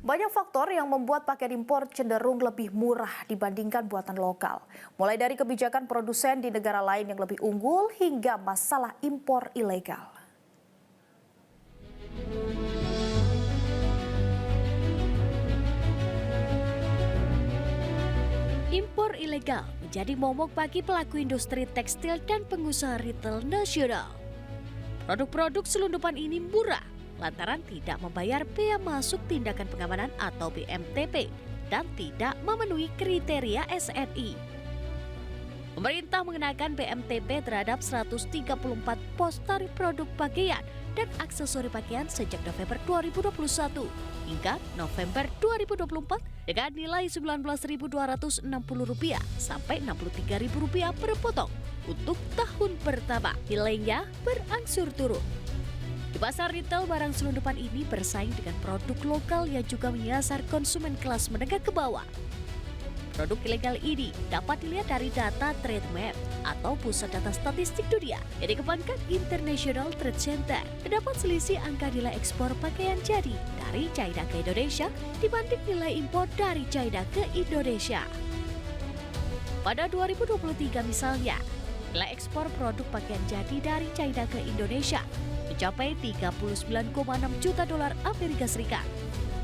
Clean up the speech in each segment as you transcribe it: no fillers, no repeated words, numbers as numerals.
Banyak faktor yang membuat pakaian impor cenderung lebih murah dibandingkan buatan lokal. Mulai dari kebijakan produsen di negara lain yang lebih unggul hingga masalah impor ilegal. Impor ilegal menjadi momok bagi pelaku industri tekstil dan pengusaha retail nasional. Produk-produk selundupan ini murah lantaran tidak membayar bea masuk tindakan pengamanan atau BMTP dan tidak memenuhi kriteria SNI. Pemerintah mengenakan BMTP terhadap 134 pos tarif produk pakaian dan aksesori pakaian sejak November 2021 hingga November 2024 dengan nilai Rp19.260 sampai Rp63.000 per potong untuk tahun pertama. Nilainya berangsur turun. Di pasar retail, barang selundupan ini bersaing dengan produk lokal yang juga menyasar konsumen kelas menengah ke bawah. Produk ilegal ini dapat dilihat dari data Trademap atau Pusat Data Statistik Dunia yang dikembangkan International Trade Center. Terdapat selisih angka nilai ekspor pakaian jadi dari China ke Indonesia dibanding nilai impor dari China ke Indonesia. Pada 2023 misalnya, nilai ekspor produk pakaian jadi dari China ke Indonesia mencapai 39,6 juta dolar Amerika Serikat.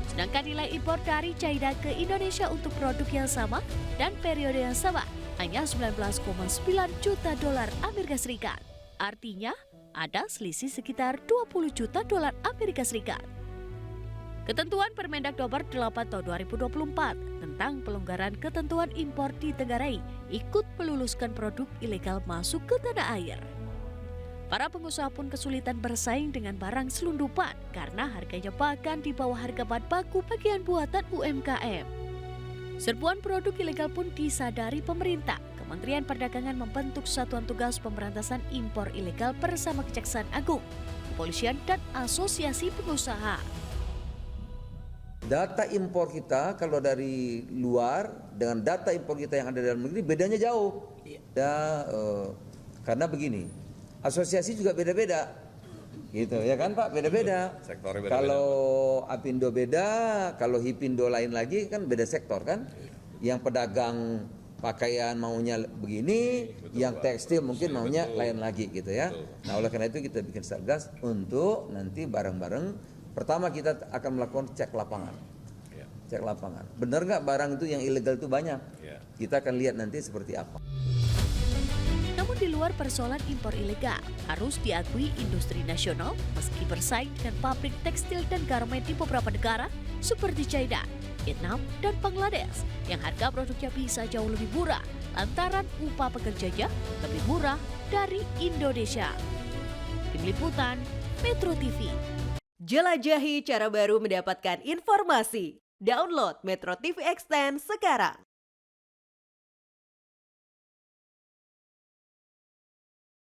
Sedangkan nilai impor dari China ke Indonesia untuk produk yang sama dan periode yang sama hanya 19,9 juta dolar Amerika Serikat. Artinya, ada selisih sekitar 20 juta dolar Amerika Serikat. Ketentuan Permendak Nomor 8 Tahun 2024 tentang pelonggaran ketentuan impor ditenggarai ikut meluluskan produk ilegal masuk ke tanah air. Para pengusaha pun kesulitan bersaing dengan barang selundupan karena harganya bahkan di bawah harga bahan baku pakaian buatan UMKM. Serbuan produk ilegal pun disadari pemerintah. Kementerian Perdagangan membentuk Satuan Tugas Pemberantasan Impor Ilegal bersama Kejaksaan Agung, Kepolisian, dan Asosiasi Pengusaha. Data impor kita kalau dari luar dengan data impor kita yang ada dalam negeri bedanya jauh. Karena begini. Asosiasi juga beda-beda, gitu ya kan Pak, beda-beda. Sektornya beda-beda. Kalau Apindo beda, kalau Hipindo lain lagi kan beda sektor kan. Yang pedagang pakaian maunya begini, betul, yang tekstil mungkin maunya lain lagi gitu ya. Betul. Nah oleh karena itu kita bikin satgas untuk nanti bareng-bareng. Pertama kita akan melakukan cek lapangan. Cek lapangan. Benar nggak barang itu yang ilegal itu banyak? Kita akan lihat nanti seperti apa. Namun di luar persoalan impor ilegal, harus diakui industri nasional meski bersaing dengan pabrik tekstil dan garmen di beberapa negara seperti China, Vietnam, dan Bangladesh yang harga produknya bisa jauh lebih murah lantaran upah pekerjanya lebih murah dari Indonesia. Tim Liputan, Metro TV. Jelajahi cara baru mendapatkan informasi. Download Metro TV Extend sekarang.